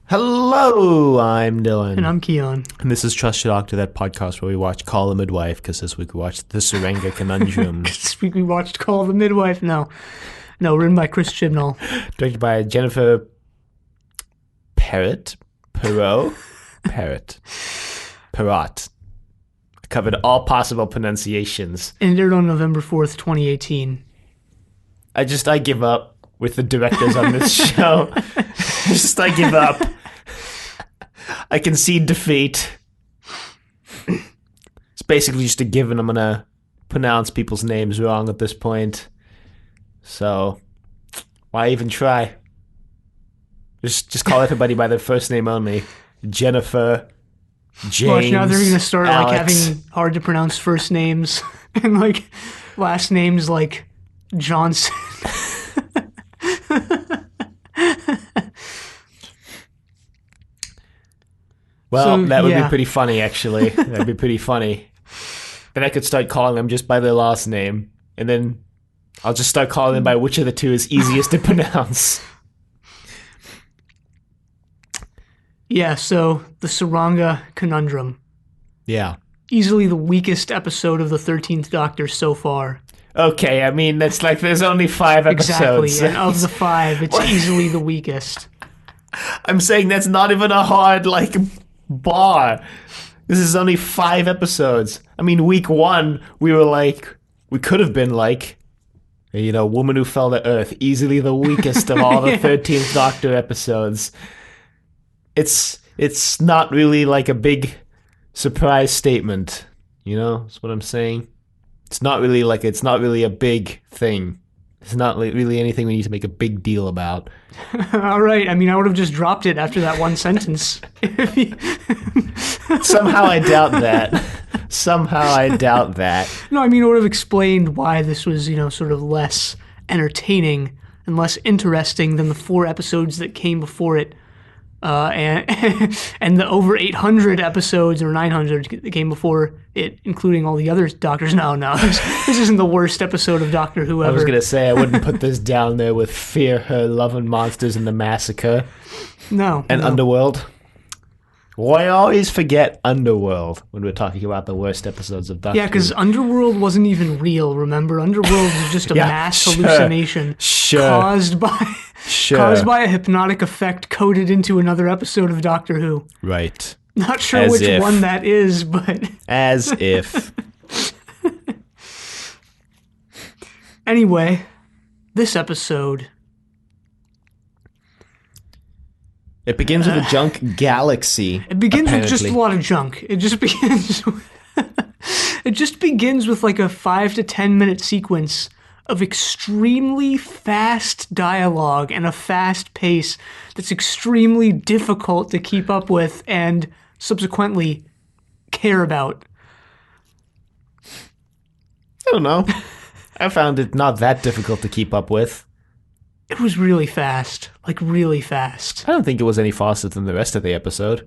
Hello, I'm Dylan. And I'm Keon. And this is Trust Your Doctor, that podcast where we watch Call the Midwife, because this week we watched The Tsuranga Conundrum. This week we watched Call the Midwife. No, written by Chris Chibnall. Directed by Jennifer Perrott. Covered all possible pronunciations. And aired on November 4th, 2018. I give up with the directors on this show. I give up. I concede defeat. It's basically just a given. I'm going to pronounce people's names wrong at this point. So, why even try? Just call everybody by their first name only. Jennifer, James, now they're going to start Alex. having hard to pronounce first names and last names like Johnson. Well, So, that would yeah. be pretty funny, actually. That'd be pretty funny. Then I could start calling them just by their last name, and then I'll just start calling them by which of the two is easiest to pronounce. Yeah, so the Tsuranga Conundrum. Yeah. Easily the weakest episode of the 13th Doctor so far. Okay, I mean, that's like there's only 5 episodes. Exactly, and of the 5, it's easily the weakest. I'm saying that's not even a hard, bar. This is only 5 episodes. I mean, week 1, we could have been Woman Who Fell to Earth, easily the weakest of all the 13th Doctor episodes. It's not really a big surprise statement, That's what I'm saying. It's not really a big thing. It's not really anything we need to make a big deal about. All right. I mean, I would have just dropped it after that one sentence. Somehow I doubt that. No, I mean, I would have explained why this was, sort of less entertaining and less interesting than the 4 episodes that came before it. And the over 800 episodes or 900 that came before it, including all the other Doctors. No, this isn't the worst episode of Doctor Who ever. I was going to say, I wouldn't put this down there with Fear Her, Love and Monsters and the Massacre. No. Underworld. Why always forget Underworld when we're talking about the worst episodes of Doctor Who? Yeah, because Underworld wasn't even real, remember? Underworld was just a mass hallucination caused by a hypnotic effect coded into another episode of Doctor Who. Right. Not sure which one that is, but... As if. Anyway, this episode... It begins with a junk galaxy. It begins with just a lot of junk. It just begins with a 5 to 10 minute sequence of extremely fast dialogue and a fast pace that's extremely difficult to keep up with and subsequently care about. I don't know. I found it not that difficult to keep up with. It was really fast. Really fast. I don't think it was any faster than the rest of the episode.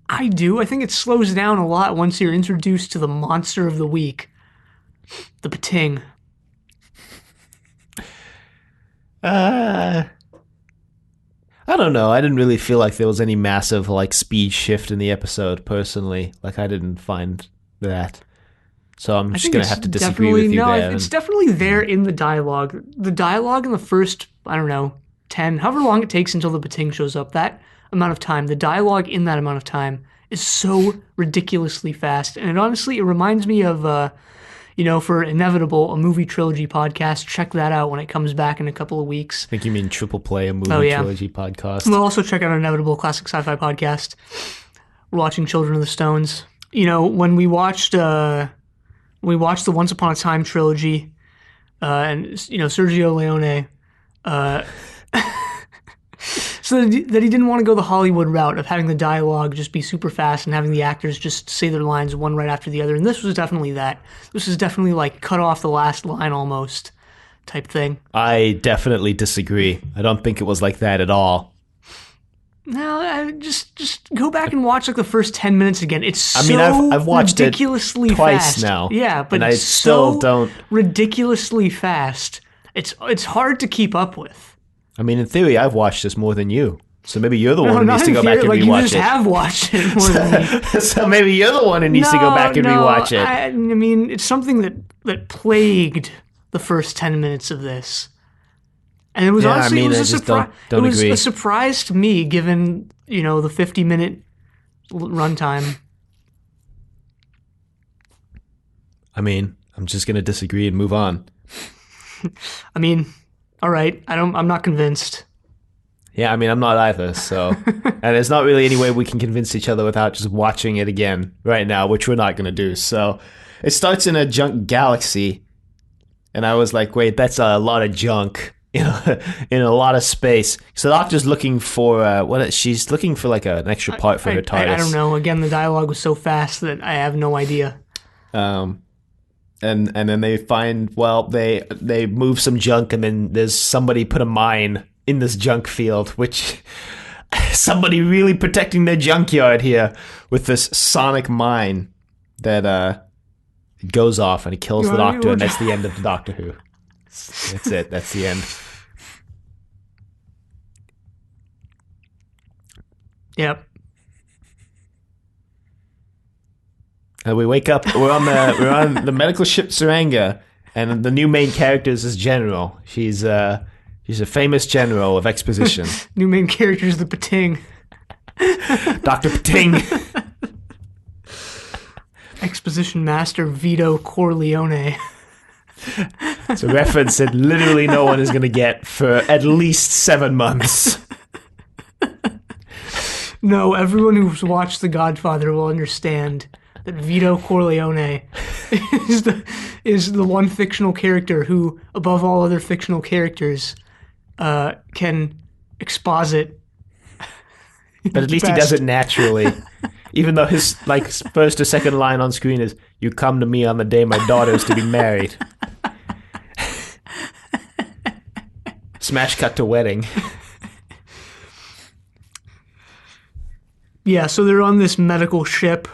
I do. I think it slows down a lot once you're introduced to the monster of the week. The Pating. I don't know. I didn't really feel like there was any massive speed shift in the episode, personally. I didn't find that. So I'm just going to have to disagree with you there. It's definitely there in the dialogue. The dialogue in the first, 10, however long it takes until the Pating shows up, that amount of time, the dialogue in that amount of time is so ridiculously fast. And it reminds me of, for Inevitable, a movie trilogy podcast. Check that out when it comes back in a couple of weeks. I think you mean Triple Play, a movie trilogy podcast. We'll also check out Inevitable, classic sci-fi podcast. We're watching Children of the Stones. When we watched the Once Upon a Time trilogy, and Sergio Leone, so that he didn't want to go the Hollywood route of having the dialogue just be super fast and having the actors just say their lines one right after the other. And this was definitely that. This is definitely cut off the last line almost type thing. I definitely disagree. I don't think it was like that at all. No, just go back and watch like the first 10 minutes again. It's I mean, I've watched it ridiculously twice fast. now. Yeah, but and I it's still so don't. ridiculously fast. It's hard to keep up with. I mean, in theory, I've watched this more than you. So maybe you're the one who not needs to in go back and theory, like, rewatch you just it. have watched it more than me. So maybe you're the one who needs to go back and rewatch it. I mean, it's something that plagued the first 10 minutes of this. And it was Yeah, honestly, I mean, it I was a just surprise. don't It was agree. a surprise to me, given the 50-minute runtime. I mean, I'm just gonna disagree and move on. I mean, all right, I'm not convinced. Yeah, I mean, I'm not either. So, and there's not really any way we can convince each other without just watching it again right now, which we're not gonna do. So, it starts in a junk galaxy, and I was like, wait, that's a lot of junk. In a lot of space. So the Doctor's looking for she's looking for like an extra part for her TARDIS. I don't know. Again, the dialogue was so fast that I have no idea. And then they find they move some junk, and then there's somebody put a mine in this junk field, which somebody really protecting their junkyard here with this sonic mine that it goes off and it kills the Doctor, and that's the end of the Doctor Who. That's it. That's the end. Yep. And we wake up. We're on the medical ship Tsuranga, and the new main character is this general. She's a famous general of exposition. New main character is the Pating. Dr. Pating. Exposition master Vito Corleone. It's a reference that literally no one is going to get for at least 7 months. No, everyone who's watched The Godfather will understand that Vito Corleone is the one fictional character who, above all other fictional characters, can exposit. But at least he does it naturally. Even though his first or second line on screen is, "You come to me on the day my daughter is to be married." Smash cut to wedding. Yeah, so they're on this medical ship,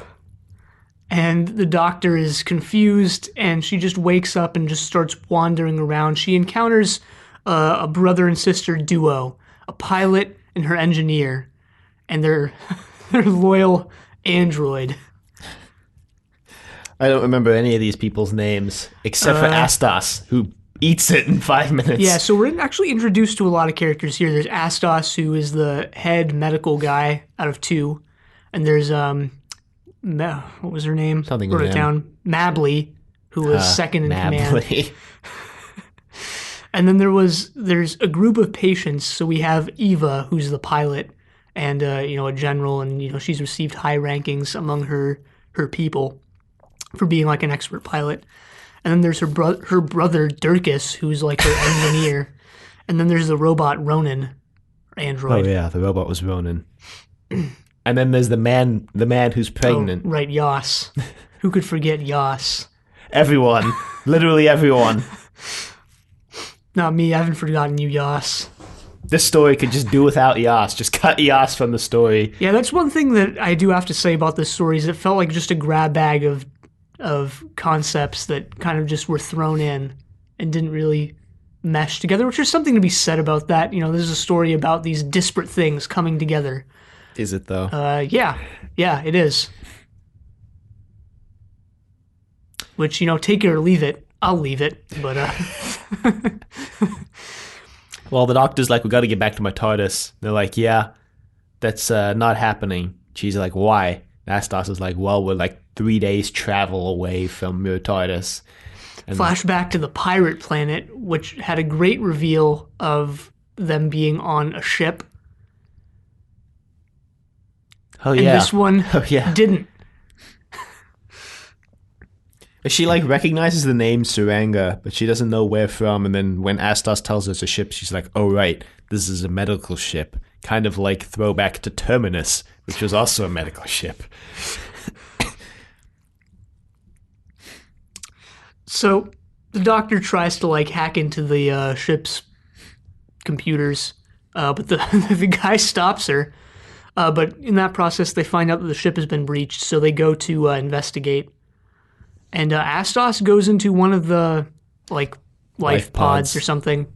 and the Doctor is confused, and she just wakes up and just starts wandering around. She encounters a brother and sister duo, a pilot and her engineer, and their loyal android. I don't remember any of these people's names, except for Astos, who eats it in 5 minutes. Yeah, so we're actually introduced to a lot of characters here. There's Astos, who is the head medical guy out of 2. And there's, what was her name? Something Wrote with it M. down. Mabley, who was second in command. Mabley. And then there's a group of patients. So we have Eva, who's the pilot, and, a general, and, she's received high rankings among her people for being like an expert pilot. And then there's her brother Dirkus, who's like her engineer. And then there's the robot Ronan, android. Oh yeah, the robot was Ronan. And then there's the man who's pregnant. Oh, right, Yas. Who could forget Yas? Everyone, literally everyone. Not me. I haven't forgotten you, Yas. This story could just do without Yas. Just cut Yas from the story. Yeah, that's one thing that I do have to say about this story is it felt like just a grab bag of concepts that kind of just were thrown in and didn't really mesh together, which is something to be said about that. This is a story about these disparate things coming together. Is it though? Yeah, it is. Which, take it or leave it. I'll leave it, but Well, the Doctor's like, we got to get back to my TARDIS. They're like, yeah, that's not happening. She's like, why? Astos is like, well, we're like 3 days travel away from your TARDIS. And flashback to the pirate planet, which had a great reveal of them being on a ship. Oh yeah. And this one didn't. She recognizes the name Tsuranga, but she doesn't know where from. And then when Astos tells her it's a ship, she's like, oh right, this is a medical ship. Kind of like throwback to Terminus, which was also a medical ship. So the Doctor tries to hack into the ship's computers, but the guy stops her But in that process, they find out that the ship has been breached, so they go to investigate. And Astos goes into one of the like life pods or something,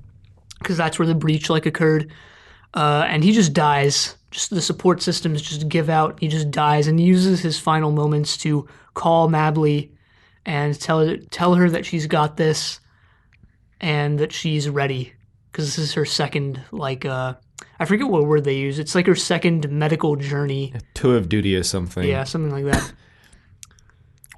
because that's where the breach occurred. And he just dies. Just the support systems just give out. He just dies, and he uses his final moments to call Mably and tell her that she's got this and that she's ready, because this is her second I forget what word they use. It's like her second medical journey. A tour of duty or something. Yeah, something like that.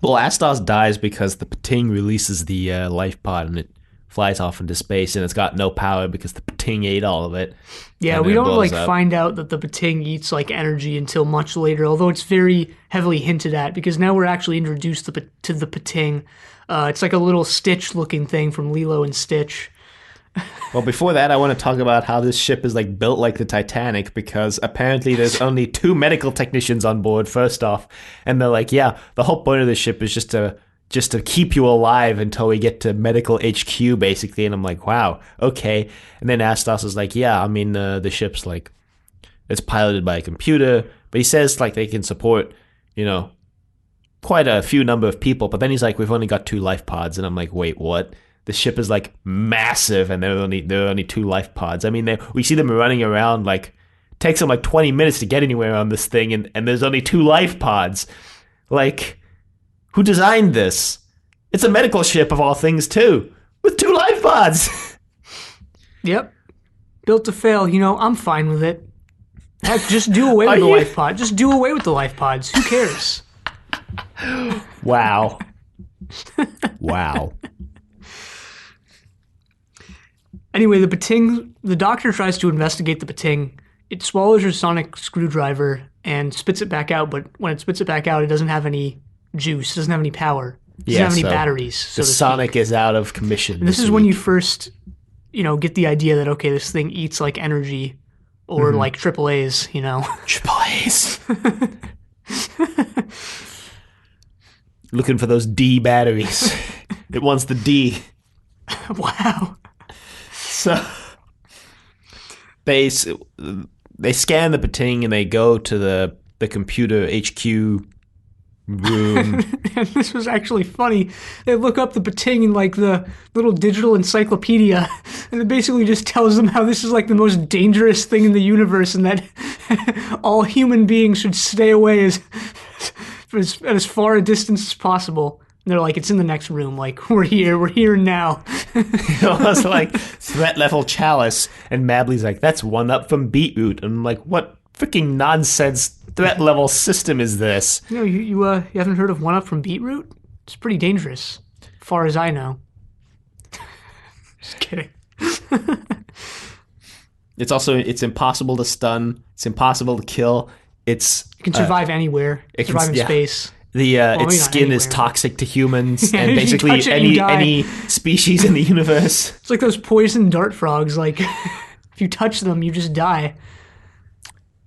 Well, Astos dies because the Pating releases the life pod and it flies off into space, and it's got no power because the Pating ate all of it. Yeah, we don't find out that the Pating eats energy until much later, although it's very heavily hinted at, because now we're actually introduced to the Pating. It's like a little Stitch-looking thing from Lilo and Stitch. Well, before that, I want to talk about how this ship is built like the Titanic, because apparently there's only 2 medical technicians on board, first off. And they're like, yeah, the whole point of the ship is just to keep you alive until we get to medical HQ, basically. And I'm like, wow, okay. And then Astos is like, yeah, I mean, the ship's it's piloted by a computer. But he says they can support, quite a few number of people. But then he's like, we've only got 2 life pods. And I'm like, wait, what? The ship is massive, and there are only 2 life pods. I mean, we see them running around. It takes them 20 minutes to get anywhere on this thing, and there's only 2 life pods. Who designed this? It's a medical ship of all things too, with 2 life pods. Yep, built to fail. I'm fine with it. Heck, just do away with the life pod. Just do away with the life pods. Who cares? Wow. Wow. Anyway, the doctor tries to investigate the Pating. It swallows her sonic screwdriver and spits it back out, but when it spits it back out, it doesn't have any juice, it doesn't have any power, it doesn't have any batteries. The sonic is out of commission. And this is when you first, get the idea that, okay, this thing eats energy, or triple A's, Triple A's. Looking for those D batteries. It wants the D. Wow. So they scan the Pating and they go to the computer HQ room. And this was actually funny. They look up the Pating in the little digital encyclopedia, and it basically just tells them how this is the most dangerous thing in the universe, and that all human beings should stay away at as far a distance as possible. And they're like, it's in the next room. We're here now. Almost threat level Chalice. And Mably's like, that's one up from Beetroot. And I'm like, what freaking nonsense threat level system is this? You haven't heard of one up from Beetroot? It's pretty dangerous, as far as I know. Just kidding. It's impossible to stun. It's impossible to kill. It can survive anywhere. It can survive in space. Its skin is toxic to humans and basically any species in the universe. It's like those poison dart frogs. If you touch them, you just die.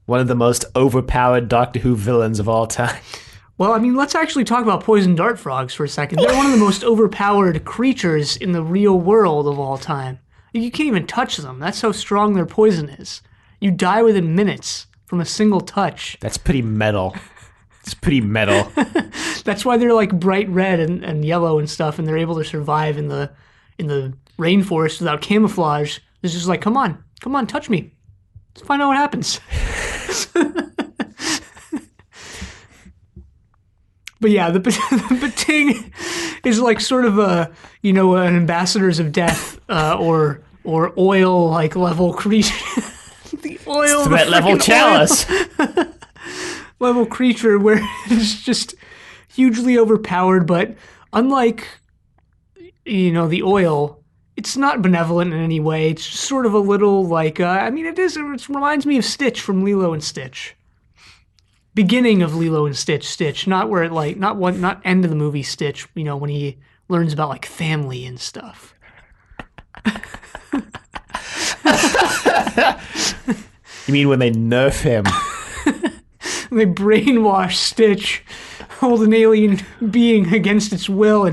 One of the most overpowered Doctor Who villains of all time. Well, I mean, let's actually talk about poison dart frogs for a second. They're one of the most overpowered creatures in the real world of all time. You can't even touch them. That's how strong their poison is. You die within minutes from a single touch. That's pretty metal. It's pretty metal. That's why they're bright red and yellow and stuff, and they're able to survive in the rainforest without camouflage. It's just come on, touch me. Let's find out what happens. But yeah, the Pating is sort of an ambassadors of death or oil level creature. The oil threat level Chalice. Level creature where it's just hugely overpowered, but unlike the oil, it's not benevolent in any way. It's just sort of a little it reminds me of Stitch from Lilo and Stitch. Beginning of Lilo and Stitch, not where it not end of the movie Stitch, when he learns about family and stuff. You mean when they nerf him? They brainwash Stitch, hold an alien being against its will,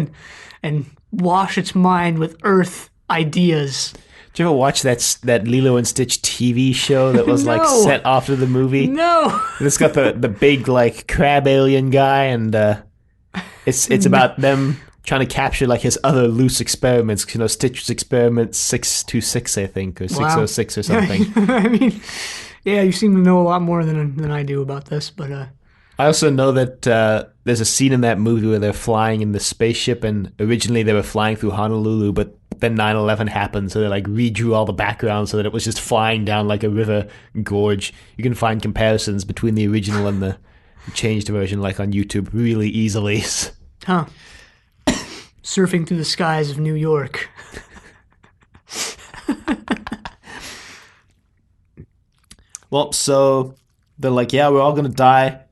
and wash its mind with Earth ideas. Did you ever watch that Lilo and Stitch TV show that was like No. set after the movie? No. It's got the big like crab alien guy, and it's about them trying to capture like his other loose experiments. You know, Stitch's experiment 626, I think, or 606 or something. I mean, yeah, you seem to know a lot more than I do about this, but I also know that there's a scene in that movie where they're flying in the spaceship, and originally they were flying through Honolulu, but then 9/11 happened, so they like redrew all the background so that it was just flying down like a river gorge. You can find comparisons between the original and the changed version like on YouTube really easily. huh. Surfing through the skies of New York. Well, so they're like, yeah, we're all gonna die.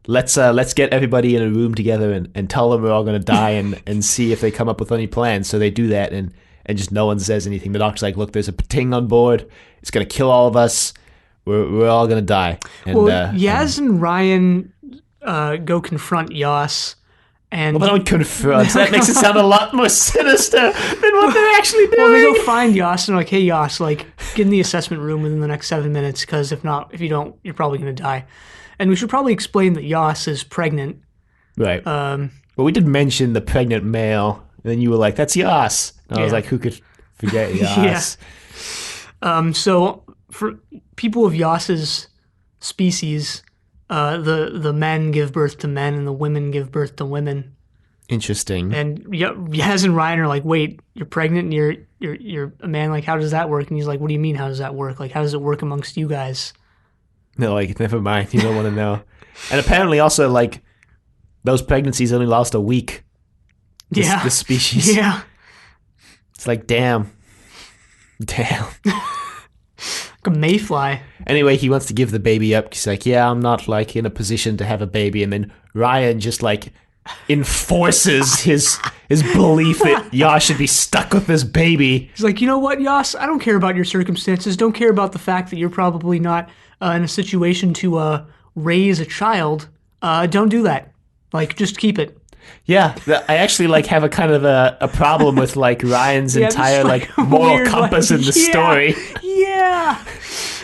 Let's get everybody in a room together and tell them we're all gonna die and see if they come up with any plans. So they do that, and just no one says anything. The doctor's like, look, there's a pating on board. It's gonna kill all of us. We're all gonna die. And, Yaz and Ryan go confront Yas. And well, they don't confront. That makes it sound a lot more sinister than what they're actually doing. well, they go find Yas and like, hey Yas, like get in the assessment room within the next 7 minutes, because if you don't, you're probably gonna die. And we should probably explain that Yas is pregnant. Right. But we did mention the pregnant male, and then you were like, that's Yas. And I was like, who could forget Yas? So for people of Yas's species, the men give birth to men and the women give birth to women. Interesting. And Yaz and Ryan are like, wait, you're pregnant and you're a man? Like, how does that work? And he's like, what do you mean, how does that work? Like, how does it work amongst you guys? No, like, never mind. You don't want to know. And apparently also, like, those pregnancies only last a week. This species. Yeah. It's like, damn. Like a mayfly. Anyway, he wants to give the baby up. He's like, yeah, I'm not, like, in a position to have a baby. And then Ryan just, like, enforces his belief that Yas should be stuck with this baby. He's like, you know what, Yas? I don't care about your circumstances. Don't care about the fact that you're probably not in a situation to raise a child. Don't do that. Like, just keep it. Yeah, I actually like have a kind of a problem with like Ryan's entire like moral weird, compass like, in the story. Yeah.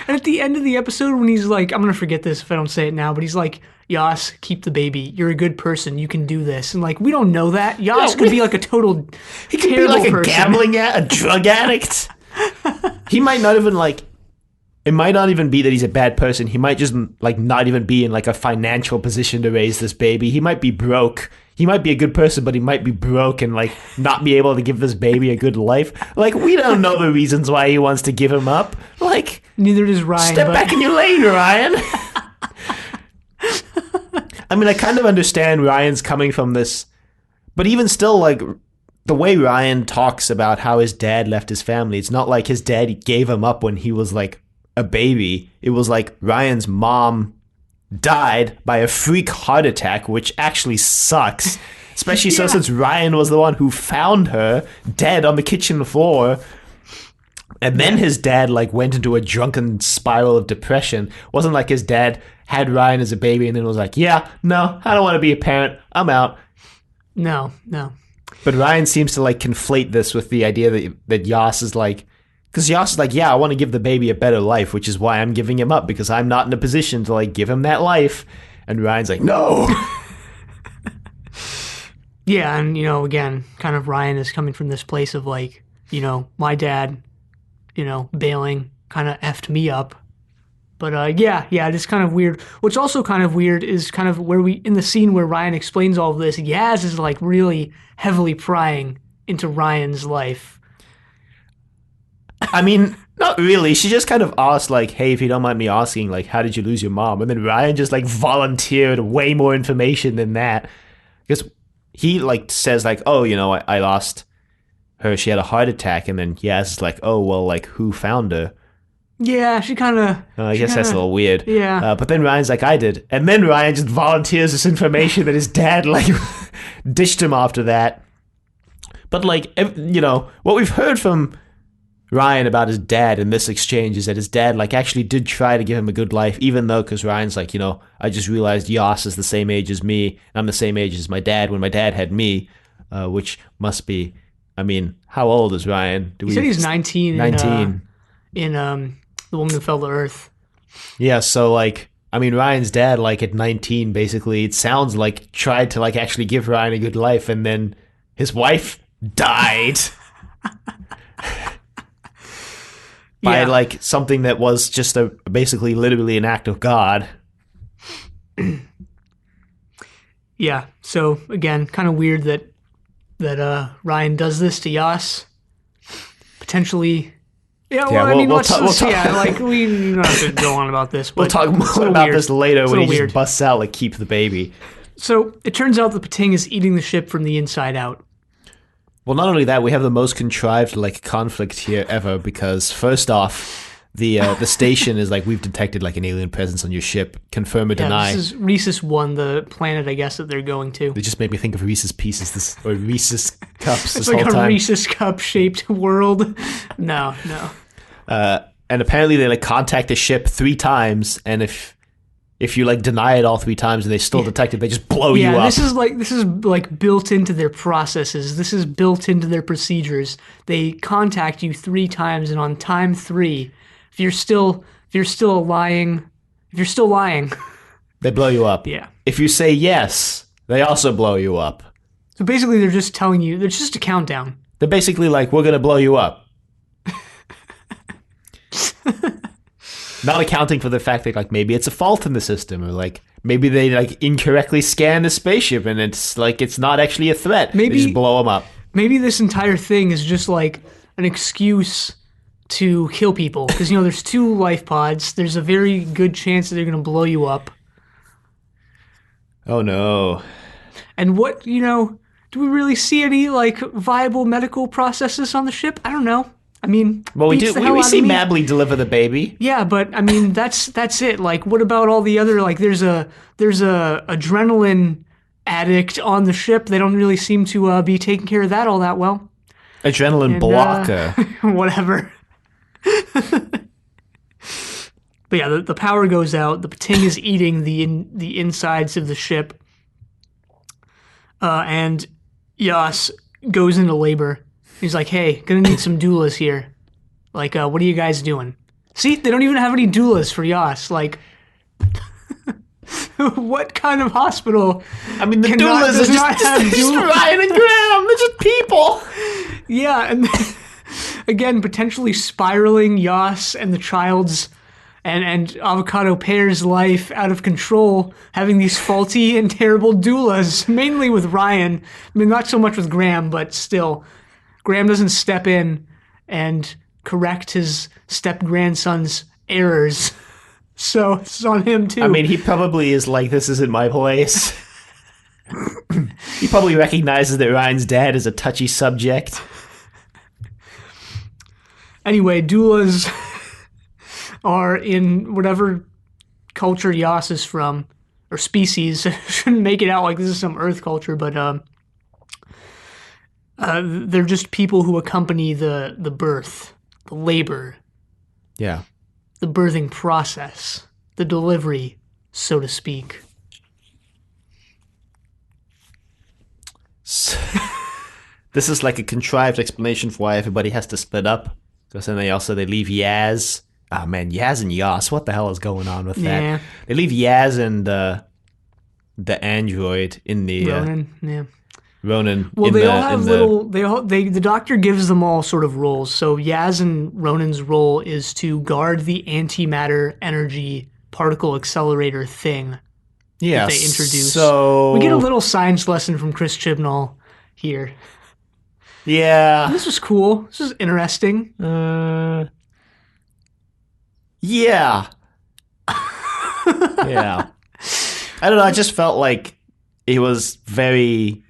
And at the end of the episode, when he's like, I'm gonna forget this if I don't say it now, but he's like, Yas, keep the baby. You're a good person. You can do this. And like, we don't know that. Yas could be like a total He could be like person. a gambling a drug addict. He might not even like. It might not even be that he's a bad person. He might just like not even be in like a financial position to raise this baby. He might be broke. He might be a good person, but he might be broke and like not be able to give this baby a good life. Like, we don't know the reasons why he wants to give him up. Like, neither does Ryan. Step back in your lane, Ryan. I mean, I kind of understand Ryan's coming from this, but even still, like, the way Ryan talks about how his dad left his family, it's not like his dad gave him up when he was like a baby. It was like Ryan's mom died by a freak heart attack, which actually sucks. Especially so since Ryan was the one who found her dead on the kitchen floor. And then his dad like went into a drunken spiral of depression. It wasn't like his dad had Ryan as a baby and then was like, yeah, no, I don't want to be a parent. I'm out. No. But Ryan seems to like conflate this with the idea that Yas is like, because Yas is like, yeah, I want to give the baby a better life, which is why I'm giving him up, because I'm not in a position to like give him that life. And Ryan's like, no. Yeah, and you know, again, kind of Ryan is coming from this place of like, you know, my dad, you know, bailing kind of effed me up. But yeah, it's kind of weird. What's also kind of weird is kind of where in the scene where Ryan explains all of this, Yaz is like really heavily prying into Ryan's life. I mean, not really. She just kind of asked, like, hey, if you don't mind me asking, like, how did you lose your mom? And then Ryan just, like, volunteered way more information than that. Because he, like, says, like, oh, you know, I lost her. She had a heart attack. And then Yaz is like, oh, well, like, who found her? Yeah, she kind of... I guess that's a little weird. Yeah. But then Ryan's like, I did. And then Ryan just volunteers this information that his dad, like, dished him after that. But, like, you know, what we've heard from Ryan about his dad in this exchange is that his dad, like, actually did try to give him a good life, even though, because Ryan's like, you know, I just realized Yas is the same age as me. I'm the same age as my dad when my dad had me, which must be I mean, how old is Ryan? He said he's 19. 19. In The Woman Who Fell to Earth. Yeah, so, like, I mean, Ryan's dad, like, at 19, basically, it sounds like, tried to, like, actually give Ryan a good life, and then his wife died. By, like, something that was just basically literally an act of God. Yeah, so, again, kind of weird that Ryan does this to Yas. Potentially... Yeah, well, I mean, we'll talk. Yeah, like, we don't have to go on about this. But we'll talk more about this later when he just busts out, like, keep the baby. So, it turns out the Pating is eating the ship from the inside out. Well, not only that, we have the most contrived, like, conflict here ever, because first off, the station is like, we've detected, like, an alien presence on your ship. Confirm or deny. This is Rhesus 1, the planet, I guess, that they're going to. It just made me think of Reese's Pieces, or Reese's Cups this whole time. It's like a Reese's Cup-shaped world. No. And apparently they, like, contact the ship 3 times, and if you, like, deny it all 3 times and they still detect it, they just blow you up. Yeah, this is like built into their processes. This is built into their procedures. They contact you 3 times, and on time 3, if you're still lying, they blow you up. Yeah. If you say yes, they also blow you up. So basically, they're just telling you. It's just a countdown. They're basically like, we're gonna blow you up. Not accounting for the fact that, like, maybe it's a fault in the system, or, like, maybe they, like, incorrectly scan the spaceship and it's like it's not actually a threat. They just blow them up. Maybe this entire thing is just like an excuse to kill people, because, you know, there's 2 life pods. There's a very good chance that they're gonna blow you up. Oh no. And what, you know, do we really see any, like, viable medical processes on the ship? I don't know. I mean, well, we see Mabley deliver the baby. Yeah, but I mean, that's it. Like, what about all the other, like, there's a adrenaline addict on the ship. They don't really seem to be taking care of that all that well. Adrenaline blocker. Whatever. But yeah, the power goes out. The Pating is eating the insides of the ship, and Yas goes into labor. He's like, hey, gonna need some doulas here. Like, what are you guys doing? See, they don't even have any doulas for Yas. Like, what kind of hospital? I mean, the doulas are just Ryan and Graham. They're just people. Yeah, and again, potentially spiraling Yas and the child's and Avocado Pear's life out of control, having these faulty and terrible doulas, mainly with Ryan. I mean, not so much with Graham, but still. Graham doesn't step in and correct his step-grandson's errors. So it's on him, too. I mean, he probably is like, this isn't my place. He probably recognizes that Ryan's dad is a touchy subject. Anyway, doulas are in whatever culture Yas is from, or species. Shouldn't make it out like this is some Earth culture, but they're just people who accompany the birth, the labor. Yeah. The birthing process, the delivery, so to speak. So, this is like a contrived explanation for why everybody has to split up. Because then they leave Yaz. Oh man, Yaz and Yas. What the hell is going on with that? Yeah. They leave Yaz and the android in the Ronan. Yeah. Ronan. Well, they all have the doctor gives them all sort of roles. So Yaz and Ronan's role is to guard the antimatter energy particle accelerator thing. Yeah. That they introduce. So we get a little science lesson from Chris Chibnall here. Yeah. This was cool. This is interesting. Yeah. Yeah. I don't know. I just felt like it was very,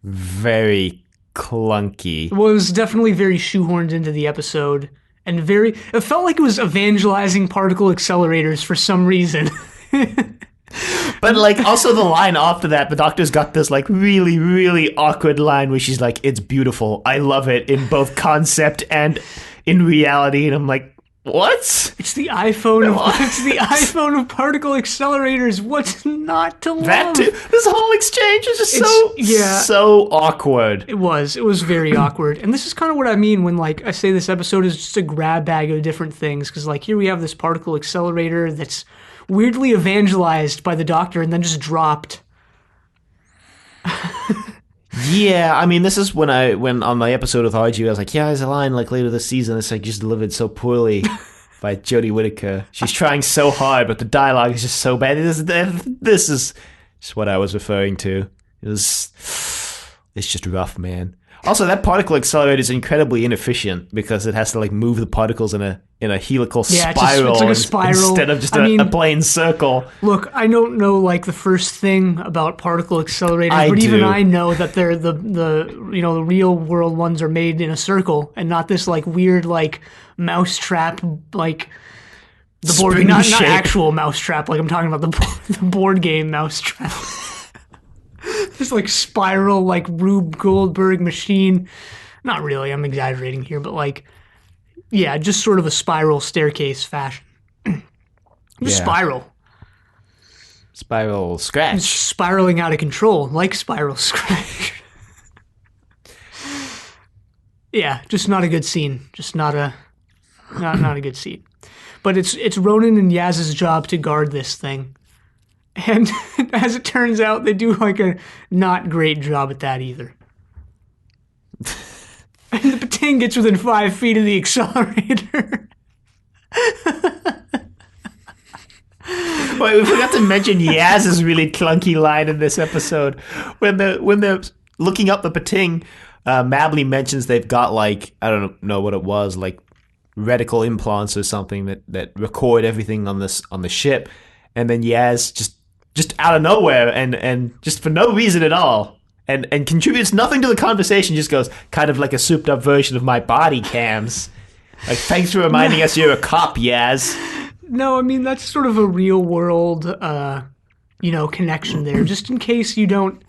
very clunky. Well, it was definitely very shoehorned into the episode, and it felt like it was evangelizing particle accelerators for some reason. But, like, also the line after that, the doctor's got this, like, really, really awkward line where she's like, it's beautiful. I love it in both concept and in reality. And I'm like, What? It's the iPhone of it's the iPhone of particle accelerators. What's not to love? That too. This whole exchange is just so awkward. It was very awkward. And this is kind of what I mean when like I say this episode is just a grab bag of different things, because like here we have this particle accelerator that's weirdly evangelized by the Doctor and then just dropped. Yeah, I mean, this is when on my episode with RG, I was like, yeah, there's a line like later this season that's like just delivered so poorly by Jodie Whittaker. She's trying so hard, but the dialogue is just so bad. This is just what I was referring to. It's just rough, man. Also, that particle accelerator is incredibly inefficient because it has to like move the particles in a helical spiral, it's like a spiral instead of just a plain circle. Look, I don't know like the first thing about particle accelerators, but even I know that they're the real world ones are made in a circle and not this like weird like mousetrap like the board not actual mousetrap, like I'm talking about the board game mousetrap. This like spiral like Rube Goldberg machine. Not really, I'm exaggerating here, but like yeah, just sort of a spiral staircase fashion. Just spiral. Spiral Scratch. It's spiraling out of control, like Spiral Scratch. Yeah, just not a good scene. Just not a good scene. But it's Ronan and Yaz's job to guard this thing. And as it turns out, they do like a not great job at that either. And the Pating gets within 5 feet of the accelerator. Wait, we forgot to mention Yaz's really clunky line in this episode. When they're looking up the Pating, Mabley mentions they've got like, I don't know what it was, like reticle implants or something that record everything on the ship. And then Yaz just out of nowhere and just for no reason at all and contributes nothing to the conversation, just goes kind of like a souped up version of my body cams. Like, thanks for reminding us you're a cop, Yaz. No, I mean, that's sort of a real world, connection there. Just in case you don't,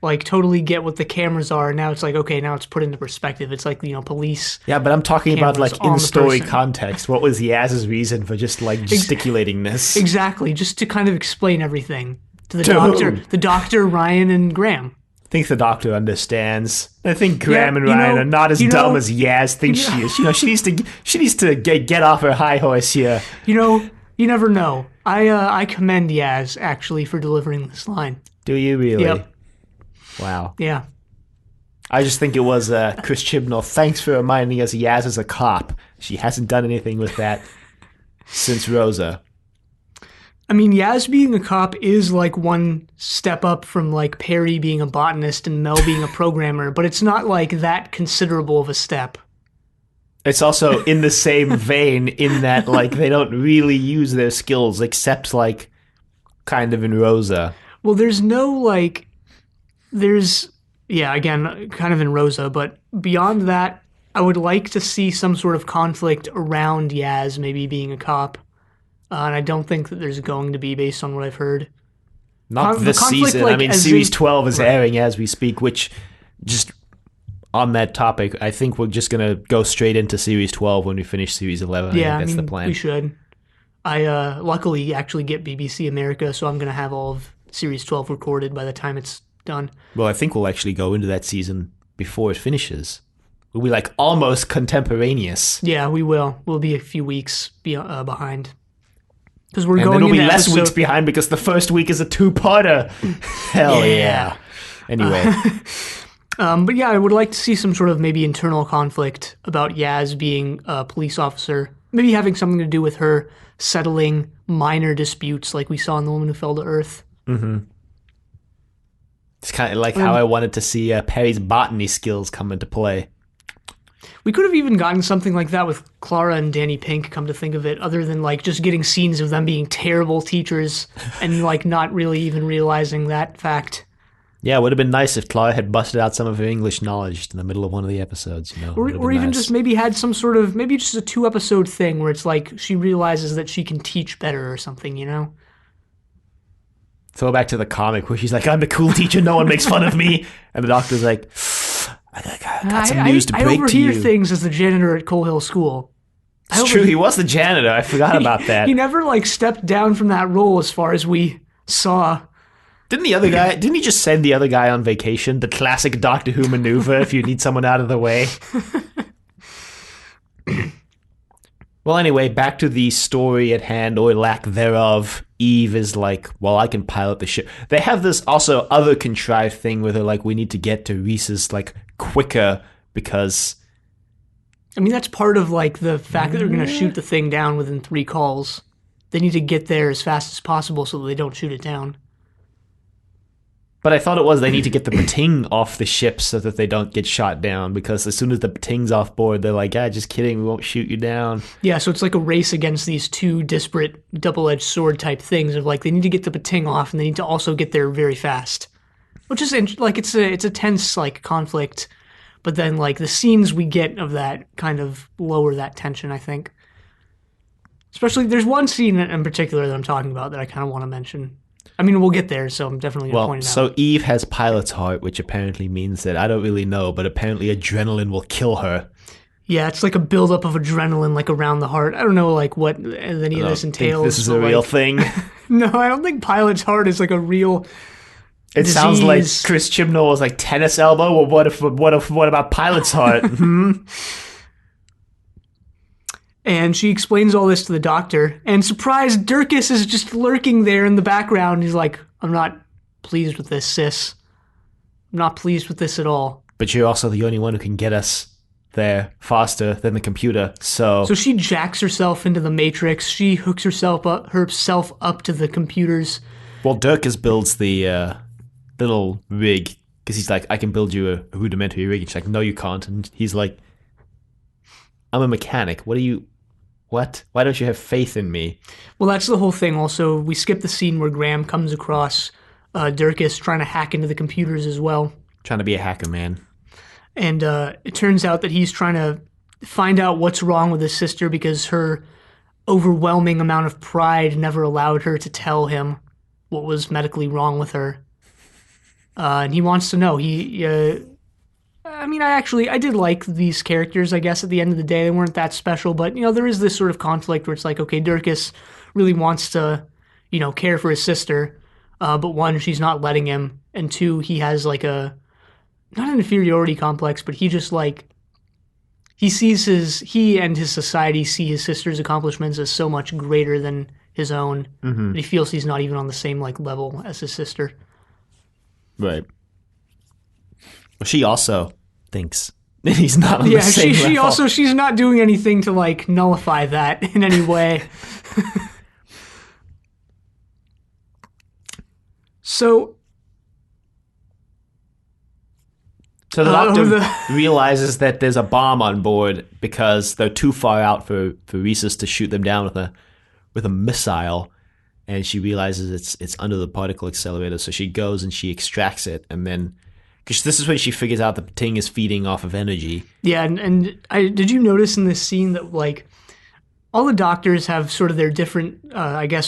like, totally get what the cameras are. Now it's like, okay, now it's put into perspective. It's like, police. Yeah, but I'm talking about, like, in-story context. What was Yaz's reason for just, like, gesticulating this? Exactly, just to kind of explain everything to the doctor, Ryan, and Graham. I think the Doctor understands. I think Graham and Ryan are not as dumb as Yaz thinks she is. She needs to get off her high horse here. You never know. I commend Yaz actually for delivering this line. Do you really? Yep. Wow. Yeah. I just think it was Chris Chibnall. Thanks for reminding us Yaz is a cop. She hasn't done anything with that since Rosa. I mean, Yaz being a cop is like one step up from like Perry being a botanist and Mel being a programmer, but it's not like that considerable of a step. It's also in the same vein in that like they don't really use their skills except like kind of in Rosa. Well, again, kind of in Rosa, but beyond that, I would like to see some sort of conflict around Yaz maybe being a cop. And I don't think that there's going to be, based on what I've heard. Not this season. Like, I mean, Series 12 is airing as we speak, which, just on that topic, I think we're just going to go straight into Series 12 when we finish Series 11. Yeah, I think that's the plan. We should. I luckily actually get BBC America, so I'm going to have all of Series 12 recorded by the time it's done. Well, I think we'll actually go into that season before it finishes. We'll be like almost contemporaneous. Yeah, we will. We'll be a few weeks behind. Because we're going then we'll be less weeks behind because the first week is a 2-parter. Hell yeah. Anyway. But yeah, I would like to see some sort of maybe internal conflict about Yaz being a police officer. Maybe having something to do with her settling minor disputes like we saw in The Woman Who Fell to Earth. Mm-hmm. It's kind of like how I wanted to see Perry's botany skills come into play. We could have even gotten something like that with Clara and Danny Pink, come to think of it, other than like just getting scenes of them being terrible teachers and like not really even realizing that fact. Yeah, it would have been nice if Clara had busted out some of her English knowledge in the middle of one of the episodes, Or even just maybe had some sort of, maybe just a 2-episode thing where it's like she realizes that she can teach better or something, Throw back to the comic where she's like, I'm the cool teacher, no one makes fun of me. And the Doctor's like, I got some news to break to you. I overhear things as the janitor at Coal Hill School. It's true, he was the janitor. I forgot about that. He never, like, stepped down from that role as far as we saw. Didn't he just send the other guy on vacation? The classic Doctor Who maneuver if you need someone out of the way. Well, anyway, back to the story at hand, or lack thereof. Eve is like, well, I can pilot the ship. They have this also other contrived thing where they're like, we need to get to Rhesus, like, quicker because... I mean, that's part of, like, the fact that they're going to shoot the thing down within 3 calls. They need to get there as fast as possible so that they don't shoot it down. But I thought it was they need to get the Bating off the ship so that they don't get shot down, because as soon as the Bating's off board, they're like, just kidding, we won't shoot you down. Yeah, so it's like a race against these 2 disparate double-edged sword type things of, like, they need to get the Bating off and they need to also get there very fast. Which is, like, it's a tense, like, conflict, but then, like, the scenes we get of that kind of lower that tension, I think. Especially, there's one scene in particular that I'm talking about that I kind of want to mention. I mean, we'll get there, so I'm definitely going to point it out. So Eve has pilot's heart, which apparently means that, I don't really know, but apparently adrenaline will kill her. Yeah, it's like a buildup of adrenaline, like, around the heart. I don't know, like, what any of this entails. This is a real thing. No, I don't think pilot's heart is, like, a real disease. Sounds like Chris Chibnall was like, tennis elbow? Well, what about pilot's heart? And she explains all this to the doctor. And surprise, Dirkus is just lurking there in the background. He's like, I'm not pleased with this, sis. I'm not pleased with this at all. But you're also the only one who can get us there faster than the computer, so... So she jacks herself into the Matrix. She hooks herself up to the computers. Well, Dirkus builds the little rig, because he's like, I can build you a rudimentary rig. And she's like, no, you can't. And he's like, I'm a mechanic. What? Why don't you have faith in me? Well, that's the whole thing. Also, we skip the scene where Graham comes across Dirkus trying to hack into the computers as well. Trying to be a hacker, man. And it turns out that he's trying to find out what's wrong with his sister because her overwhelming amount of pride never allowed her to tell him what was medically wrong with her. And he wants to know. I did like these characters, I guess, at the end of the day. They weren't that special, but, there is this sort of conflict where it's like, okay, Dirkus really wants to, care for his sister, but 1, she's not letting him, and 2, he has, like, not an inferiority complex, but he just, like, he and his society see his sister's accomplishments as so much greater than his own, that he feels he's not even on the same, like, level as his sister. Right. Well, she also thinks he's not on the same level. She's not doing anything to, like, nullify that in any way. So the doctor realizes that there's a bomb on board because they're too far out for Rhesus to shoot them down with a missile, and she realizes it's under the particle accelerator, so she goes and she extracts it, and then... Because this is when she figures out the Ting is feeding off of energy. Yeah, and did you notice in this scene that, like, all the doctors have sort of their different,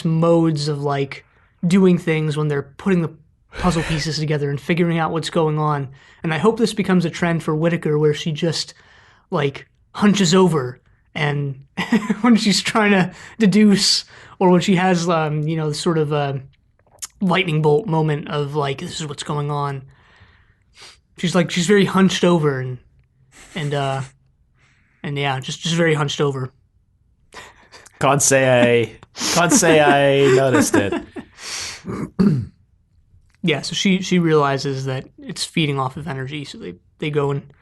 modes of, like, doing things when they're putting the puzzle pieces together and figuring out what's going on. And I hope this becomes a trend for Whittaker where she just, like, hunches over and when she's trying to deduce or when she has, the sort of lightning bolt moment of, like, this is what's going on. She's very hunched over and yeah, just very hunched over. Can't say I noticed it. Yeah, so she realizes that it's feeding off of energy, so they go and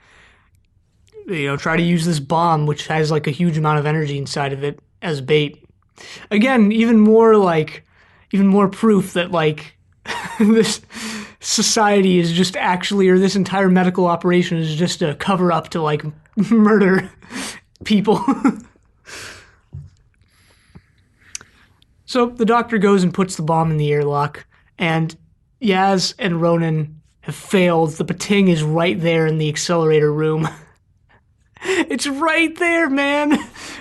try to use this bomb, which has like a huge amount of energy inside of it, as bait. Again, even more proof that like this society is just actually, or this entire medical operation is just a cover up to like murder people. So the doctor goes and puts the bomb in the airlock, and Yaz and Ronan have failed. The Bating is right there in the accelerator room. It's right there, man.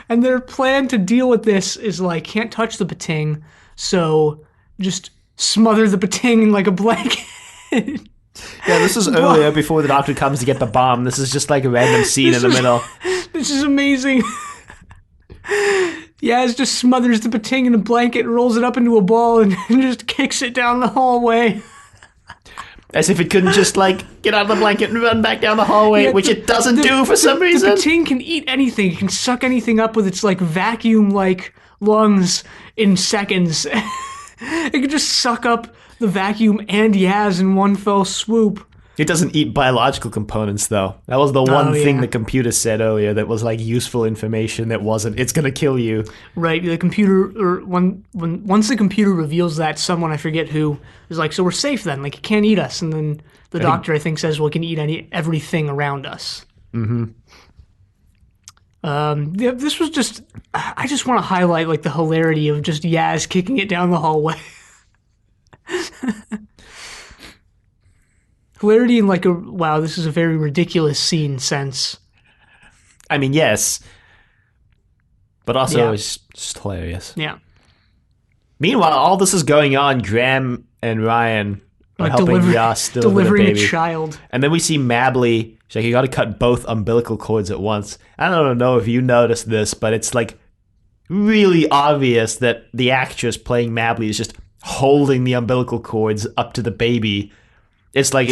And their plan to deal with this is like, can't touch the Bating, so just smother the Bating in like a blanket. Yeah, this is earlier before the doctor comes to get the bomb. This is just like a random scene in the middle. This is amazing. Yaz just smothers the Pating in a blanket, rolls it up into a ball, and just kicks it down the hallway. As if it couldn't just, like, get out of the blanket and run back down the hallway, Yeah, which it doesn't do for some reason. The Pating can eat anything. It can suck anything up with its, like, vacuum-like lungs in seconds. It can just suck up the vacuum and Yaz in one fell swoop. It doesn't eat biological components, though. That was the one thing the computer said earlier that was, like, useful information that wasn't. It's gonna kill you. Right, the computer, or once the computer reveals that, someone, I forget who, is like, so we're safe then, like, it can't eat us. And then the doctor, I think, says, well, it can eat everything around us. Mm-hmm. This was just, I just want to highlight, like, the hilarity of just Yaz kicking it down the hallway. Hilarity in, like, a, wow, this is a very ridiculous scene sense. I mean, yes. But also, it's just hilarious. Yeah. Meanwhile, all this is going on, Graham and Ryan are Like helping Yas deliver the delivering baby. a child. And then we see Mabley. She's like, you gotta cut both umbilical cords at once. I don't know if you noticed this, but it's, like, really obvious that the actress playing Mabley is just holding the umbilical cords up to the baby. It's like,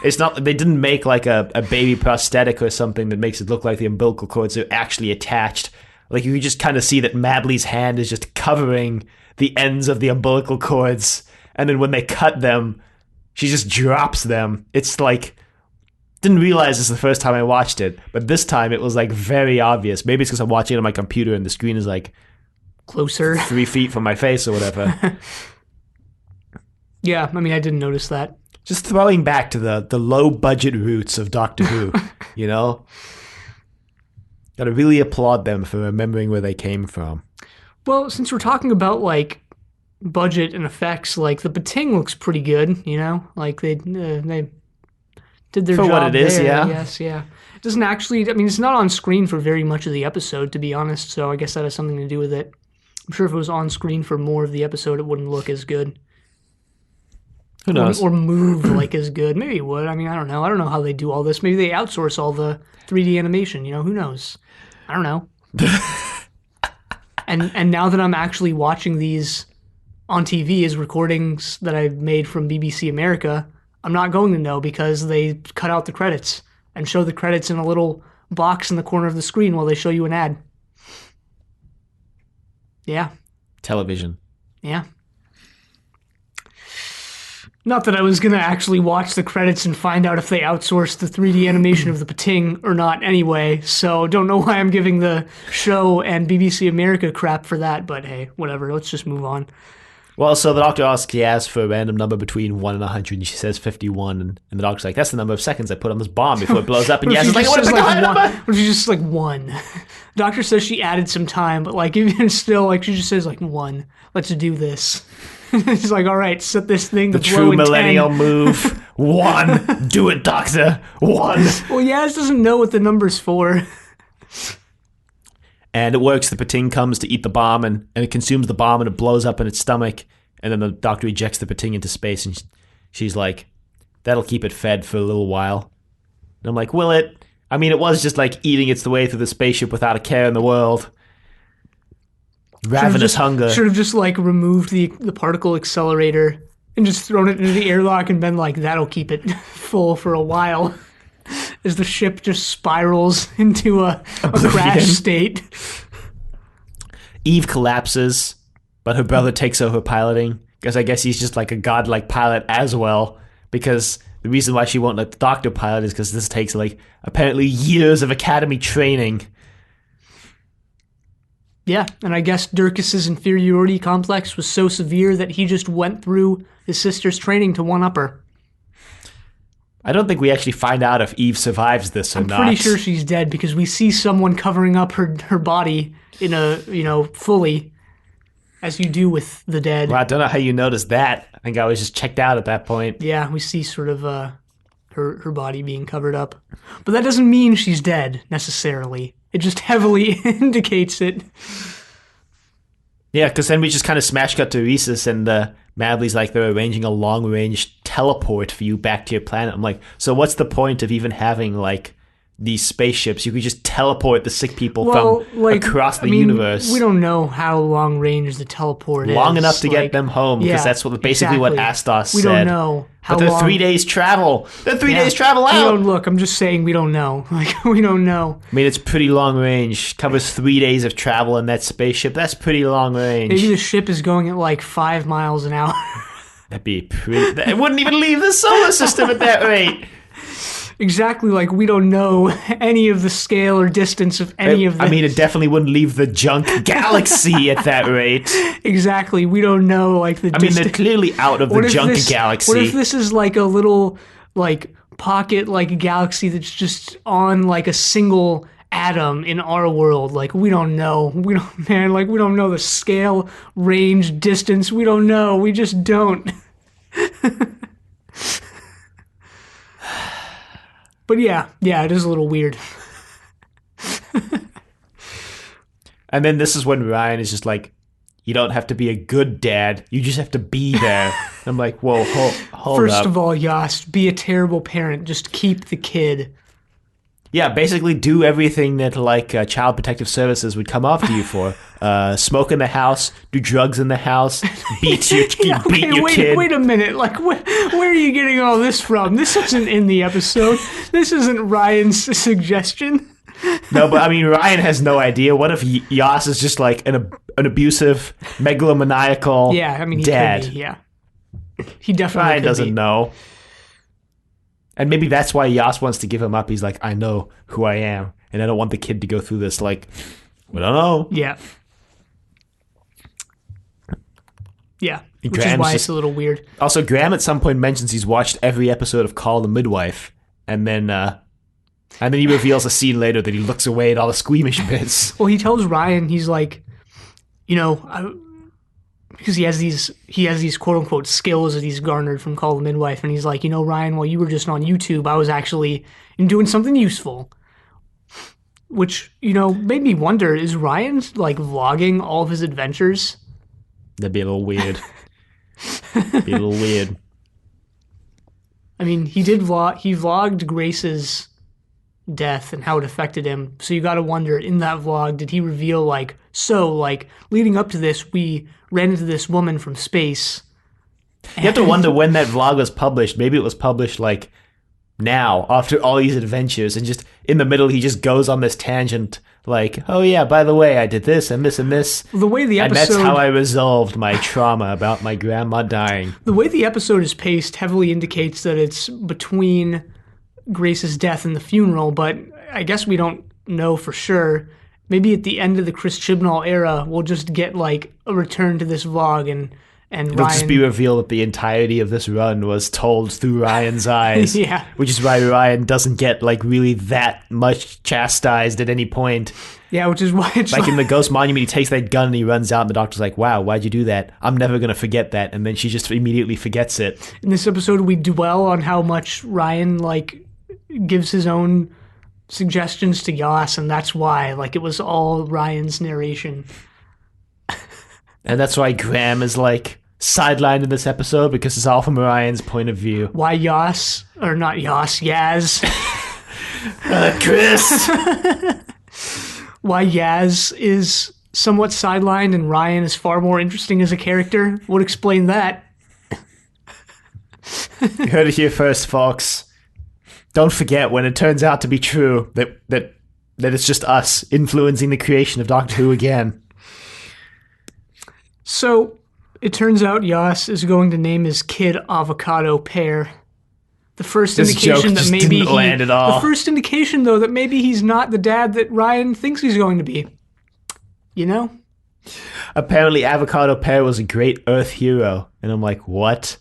it's not, they didn't make, like, a baby prosthetic or something that makes it look like the umbilical cords are actually attached. Like, you just kind of see that Mabley's hand is just covering the ends of the umbilical cords, and then when they cut them, she just drops them. It's like, didn't realize this the first time I watched it, but this time it was, like, very obvious. Maybe it's because I'm watching it on my computer and the screen is, like, closer 3 feet from my face or whatever. Yeah, I mean, I didn't notice that. Just throwing back to the low-budget roots of Doctor Who, you know? Gotta really applaud them for remembering where they came from. Well, since we're talking about, like, budget and effects, like, the Pating looks pretty good, you know? Like, they did their For job what it is, there, yeah. Yes, yeah. It doesn't actually, I mean, it's not on screen for very much of the episode, to be honest, so I guess that has something to do with it. I'm sure if it was on screen for more of the episode, it wouldn't look as good. Who knows? Or move, like, as good. Maybe it would. I mean, I don't know. I don't know how they do all this. Maybe they outsource all the 3D animation, you know? Who knows? I don't know. And now that I'm actually watching these on TV as recordings that I made from BBC America, I'm not going to know because they cut out the credits and show the credits in a little box in the corner of the screen while they show you an ad. Yeah. Television. Yeah. Not that I was going to actually watch the credits and find out if they outsourced the 3D animation of the Pating or not anyway, so don't know why I'm giving the show and BBC America crap for that, but hey, whatever, let's just move on. Well, so the doctor asks Yaz for a random number between 1 and 100, and she says 51, and the doctor's like, that's the number of seconds I put on this bomb before it blows up, and Yaz is like, what if what if she just like 1? The doctor says she added some time, but like even still, like she just says like 1. Let's do this. It's like, all right, set this thing to the blow true in millennial 10. move. 1. Do it, doctor. 1. Well, Yaz doesn't know what the number's for. And it works. The Pating comes to eat the bomb, and it consumes the bomb, and it blows up in its stomach. And then the doctor ejects the Pating into space, and she's like, that'll keep it fed for a little while. And I'm like, will it? I mean, it was just like eating its way through the spaceship without a care in the world. Ravenous hunger. Should have just like removed the particle accelerator and just thrown it into the airlock and been like, that'll keep it full for a while. As the ship just spirals into a crash state. Eve collapses, but her brother takes over piloting, because I guess he's just like a godlike pilot as well, because the reason why she won't let the doctor pilot is because this takes like apparently years of academy training. Yeah, and I guess Dirkus's inferiority complex was so severe that he just went through his sister's training to one-up her. I don't think we actually find out if Eve survives this or not. I'm pretty sure she's dead because we see someone covering up her body in a, fully, as you do with the dead. Well, I don't know how you noticed that. I think I was just checked out at that point. Yeah, we see sort of her body being covered up. But that doesn't mean she's dead, necessarily. It just heavily indicates it. Yeah, because then we just kind of smash cut to Rhesus, and Madley's like, they're arranging a long-range teleport for you back to your planet. I'm like, so what's the point of even having, like, these spaceships. You could just teleport the sick people Well, from like, across the I mean, universe. We don't know how long range the teleport is. Long enough to like, get them home, because yeah, that's basically what exactly. Astos said. We don't know how But they're long. 3 days travel. They're 3 Yeah. days travel We out. don't look. I'm just saying we don't know. Like, we don't know. I mean, it's pretty long range. Covers 3 days of travel in that spaceship. That's pretty long range. Maybe the ship is going at like 5 miles an hour. That'd be pretty... It wouldn't even leave the solar system at that rate. Exactly, like we don't know any of the scale or distance of any of this. I mean, it definitely wouldn't leave the junk galaxy at that rate. Exactly, we don't know like the I mean, distance. they're clearly out of the junk galaxy. What if this is like a little like pocket like galaxy that's just on like a single atom in our world? Like we don't know. We don't know the scale, range, distance. We don't know. We just don't. But yeah, it is a little weird. And then this is when Ryan is just like, you don't have to be a good dad. You just have to be there. And I'm like, whoa, hold First up. of all, Yost, be a terrible parent. Just keep the kid. Yeah, basically do everything that like Child Protective Services would come after you for. Smoke in the house, do drugs in the house, beat your kid. Wait a minute. Like, where are you getting all this from? This isn't in the episode. This isn't Ryan's suggestion. No, but I mean, Ryan has no idea. What if Yas is just like an abusive, megalomaniacal dad? Could be, yeah. He definitely Ryan could doesn't be. know. And maybe that's why Yas wants to give him up. He's like, I know who I am, and I don't want the kid to go through this. Like, we don't know. Yeah. Yeah, which Graham's is why just- it's a little weird. Also, Graham at some point mentions he's watched every episode of Call the Midwife, and then he reveals a scene later that he looks away at all the squeamish bits. Well, he tells Ryan, he's like, because he has these quote unquote skills that he's garnered from Call the Midwife, and he's like, Ryan, while you were just on YouTube, I was actually doing something useful. Which, made me wonder, is Ryan like vlogging all of his adventures? That'd be a little weird. I mean, he vlogged Grace's death and how it affected him. So you got to wonder, in that vlog, did he reveal leading up to this, we ran into this woman from space. You have to wonder when that vlog was published. Maybe it was published like now, after all these adventures, and just in the middle he just goes on this tangent like, oh yeah, by the way, I did this and this and this. The way the episode, and that's how I resolved my trauma about my grandma dying. The way the episode is paced heavily indicates that it's between Grace's death and the funeral, but I guess we don't know for sure. Maybe at the end of the Chris Chibnall era, we'll just get like a return to this vlog, and It'll Ryan just be revealed that the entirety of this run was told through Ryan's eyes. Yeah. Which is why Ryan doesn't get like really that much chastised at any point. Yeah, which is why it's like in the Ghost Monument, he takes that gun and he runs out, and the doctor's like, wow, why'd you do that? I'm never going to forget that. And then she just immediately forgets it. In this episode, we dwell on how much Ryan like gives his own suggestions to Yas, and that's why it was all Ryan's narration. And that's why Graham is like sidelined in this episode, because it's all from Ryan's point of view. Why Yas, or not Yas, Yaz. Chris! Why Yaz is somewhat sidelined and Ryan is far more interesting as a character would explain that. You heard it here first, folks. Don't forget, when it turns out to be true, that it's just us influencing the creation of Doctor Who again. So, it turns out Yas is going to name his kid Avocado Pear. The first This indication joke that just maybe didn't land at all. The first indication, though, that maybe he's not the dad that Ryan thinks he's going to be. Apparently, Avocado Pear was a great Earth hero, and I'm like, what?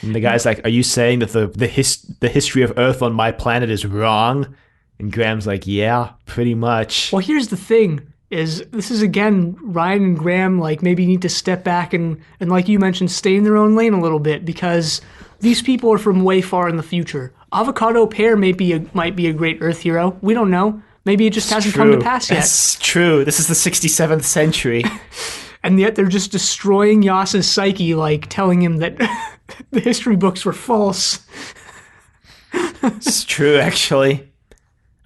And the guy's like, are you saying that the history of Earth on my planet is wrong? And Graham's like, yeah, pretty much. Well, here's the thing. This is again, Ryan and Graham maybe need to step back and like you mentioned, stay in their own lane a little bit, because these people are from way far in the future. Avocado Pear might be a great Earth hero. We don't know. Maybe it just hasn't come to pass yet. That's true. This is the 67th century. And yet they're just destroying Yas's psyche, telling him that the history books were false. It's true, actually.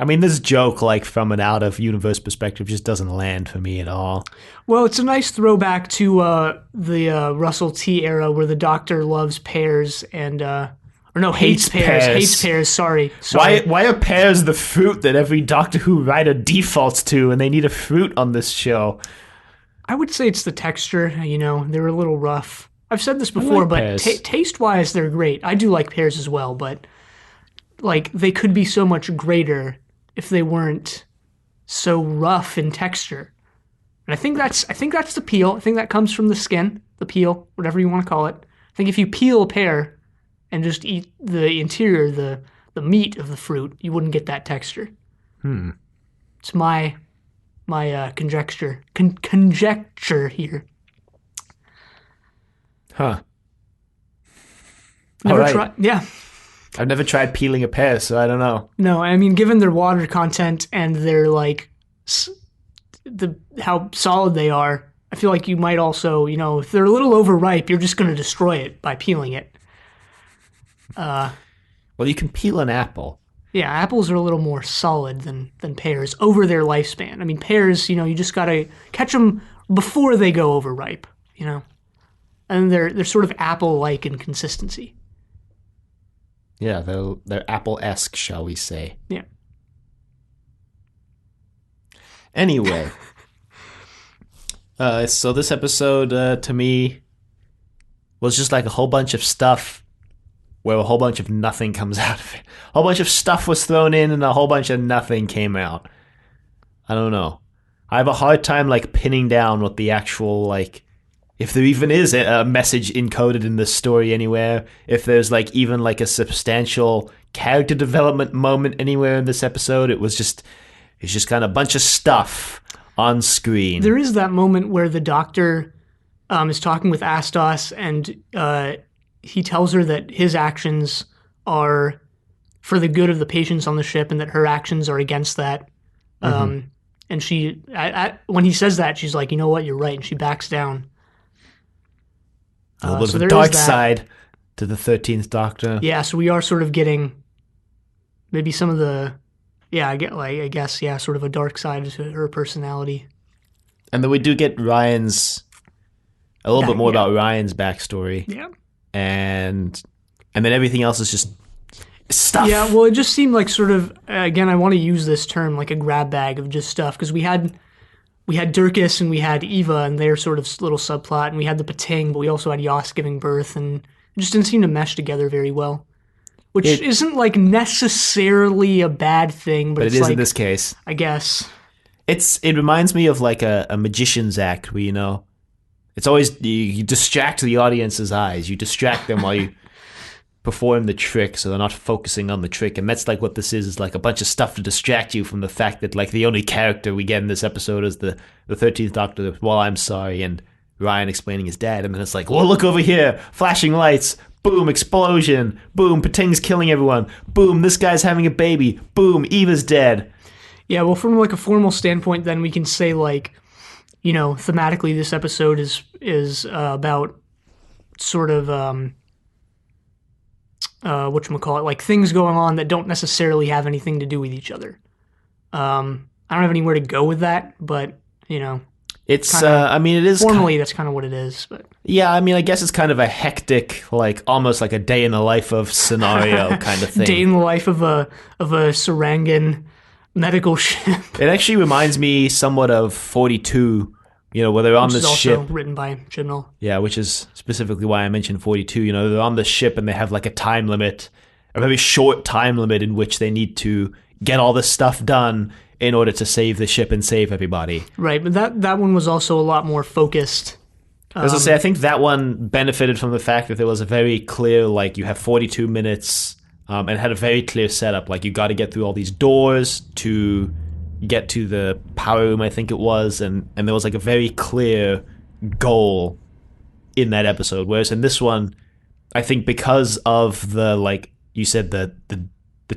I mean, this joke, like, from an out-of-universe perspective, just doesn't land for me at all. Well, it's a nice throwback to the Russell T era where the Doctor loves pears and or no, hates pears. Hates pears. Sorry. Why are pears the fruit that every Doctor Who writer defaults to, and they need a fruit on this show? I would say it's the texture. You know, they're a little rough. I've said this before, but taste-wise, they're great. I do like pears as well, but like they could be so much greater if they weren't so rough in texture. And I think that's the peel. I think that comes from the skin, the peel, whatever you want to call it. I think if you peel a pear and just eat the interior, the meat of the fruit, you wouldn't get that texture. It's my conjecture here. Huh. Never tried. Yeah. I've never tried peeling a pear, so I don't know. No, I mean, given their water content and their like how solid they are, I feel like you might also, you know, if they're a little overripe, you're just going to destroy it by peeling it. Well, you can peel an apple. Yeah, apples are a little more solid than pears over their lifespan. I mean, pears, you know, you just got to catch them before they go overripe, you know, and they're sort of apple-like in consistency. Yeah, they're apple-esque, shall we say. Yeah. Anyway. So this episode, to me, was just like a whole bunch of stuff where a whole bunch of nothing comes out of it. A whole bunch of stuff was thrown in and a whole bunch of nothing came out. I don't know. I have a hard time, like, pinning down what the actual, like, if there even is a message encoded in this story anywhere, if there's like even like a substantial character development moment anywhere in this episode. It's just kind of a bunch of stuff on screen. There is that moment where the Doctor is talking with Astos and he tells her that his actions are for the good of the patients on the ship and that her actions are against that. And she, when he says that, she's like, you know what, you're right. And she backs down. A little bit of a dark side to the 13th Doctor. Yeah, so we are sort of getting maybe some of the, I guess, sort of a dark side to her personality. And then we do get a little bit more about Ryan's backstory. Yeah. And then everything else is just stuff. Yeah, well, it just seemed like sort of, again, I want to use this term, like a grab bag of just stuff, because we had Dirkus and we had Eva and their sort of little subplot, and we had the Pating, but we also had Yas giving birth, and it just didn't seem to mesh together very well. Which isn't like necessarily a bad thing, but it's it is like, in this case. I guess. It reminds me of like a magician's act where, you know, it's always, you distract the audience's eyes. You distract them while you perform the trick, so they're not focusing on the trick. And that's like what this is like a bunch of stuff to distract you from the fact that like the only character we get in this episode is the 13th Doctor, well, I'm sorry, and Ryan explaining his dad. And then it's like, well, look over here, flashing lights, boom, explosion, boom, Pating's killing everyone, boom, this guy's having a baby, boom, Eva's dead. Yeah, well, from like a formal standpoint, then we can say like, you know, thematically this episode is about sort of whatchamacallit, like things going on that don't necessarily have anything to do with each other. I don't have anywhere to go with that, but, you know. It's, I mean, it is... Formally, that's kind of what it is, but... Yeah, I mean, I guess it's kind of a hectic, like, almost like a day in the life of scenario kind of thing. Day in the life of a Tsurangan medical ship. It actually reminds me somewhat of 42, you know, where they're on this ship. Also written by Chibnall. Yeah, which is specifically why I mentioned 42. You know, they're on the ship and they have like a time limit, a very short time limit in which they need to get all this stuff done in order to save the ship and save everybody. Right, but that one was also a lot more focused. As I say, I think that one benefited from the fact that there was a very clear, like, you have 42 minutes and it had a very clear setup. Like, you got to get through all these doors to get to the power room, I think it was, and there was, like, a very clear goal in that episode. Whereas in this one, I think because of the, like, you said, the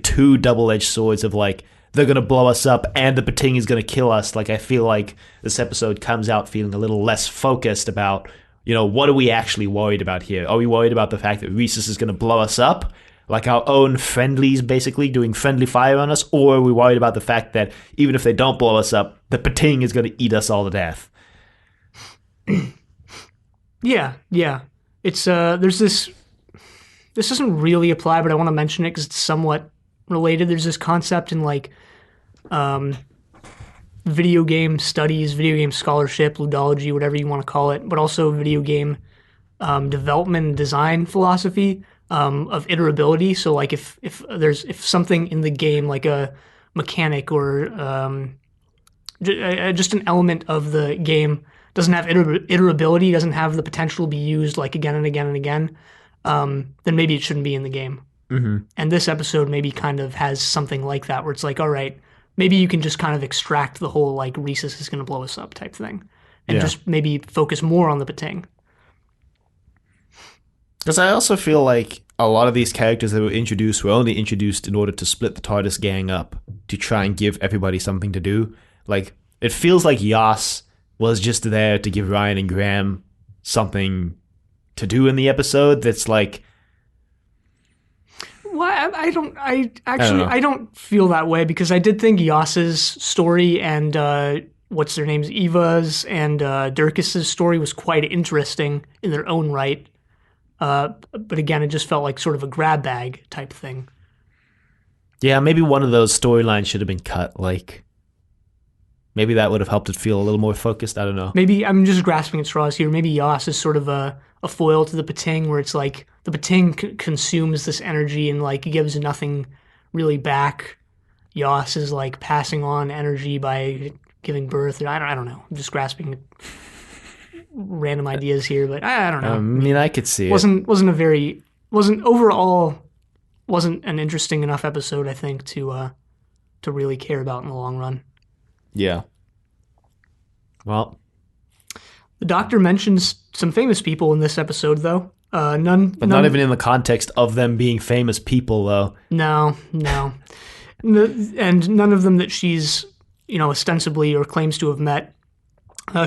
two double-edged swords of, like, they're going to blow us up and the Pating is going to kill us. Like, I feel like this episode comes out feeling a little less focused about, you know, what are we actually worried about here? Are we worried about the fact that Rhesus is going to blow us up? like our own friendlies basically doing friendly fire on us, or are we worried about the fact that even if they don't blow us up, the Pating is going to eat us all to death? Yeah. It's there's this doesn't really apply, but I want to mention it because it's somewhat related. There's this concept in like video game studies, video game scholarship, ludology, whatever you want to call it, but also video game development and design philosophy of iterability. So like if something in the game, like a mechanic or just an element of the game doesn't have iterability, doesn't have the potential to be used like again and again and again, then maybe it shouldn't be in the game. Mm-hmm. And this episode maybe kind of has something like that, where it's like, all right, maybe you can just kind of extract the whole like Rhesus is going to blow us up type thing, and just maybe focus more on the Pating. Because I also feel like a lot of these characters that were only introduced in order to split the TARDIS gang up, to try and give everybody something to do. Like, it feels like Yas was just there to give Ryan and Graham something to do in the episode that's like... Well, I don't feel that way, because I did think Yas's story and what's their names, Eva's and Dirkus's story was quite interesting in their own right. But again, it just felt like sort of a grab bag type thing. Yeah, maybe one of those storylines should have been cut. Like, maybe that would have helped it feel a little more focused. I don't know. Maybe I'm just grasping at straws here. Maybe Yas is sort of a foil to the Pating, where it's like the Pating consumes this energy and like gives nothing really back. Yas is like passing on energy by giving birth. I don't know. I'm just grasping at random ideas here, but I don't know. I mean, I could see it. Wasn't an interesting enough episode, I think, to really care about in the long run. Yeah. Well, the Doctor mentions some famous people in this episode, though. None, not even in the context of them being famous people, though. No. And none of them that she's, ostensibly or claims to have met.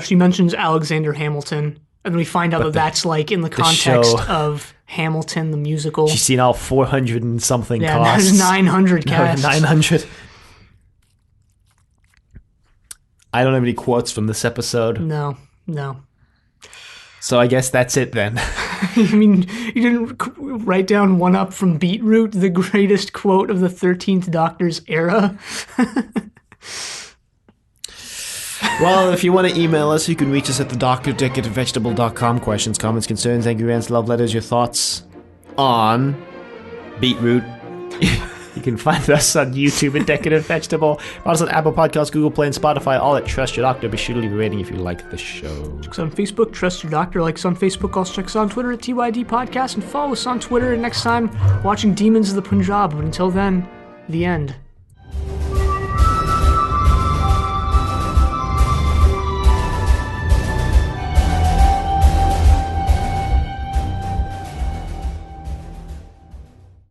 She mentions Alexander Hamilton, and we find out that's like in the context of Hamilton, the musical. She's seen all 400 and something yeah, casts. There's 900 casts. 900. I don't have any quotes from this episode. No. So I guess that's it then. I mean, you didn't write down one up from Beetroot, the greatest quote of the 13th Doctor's era? Well, if you want to email us, you can reach us at thedoctor@decorative.com. Questions, comments, concerns, angry rants, love letters, your thoughts on Beetroot. You can find us on YouTube at Decorative Vegetable. Find us on Apple Podcasts, Google Play, and Spotify, all at Trust Your Doctor. Be sure to leave a rating if you like the show. Check us on Facebook, Trust Your Doctor. Like us on Facebook. Also check us on Twitter at TYD Podcast. And follow us on Twitter. And next time, watching Demons of the Punjab. But until then, the end.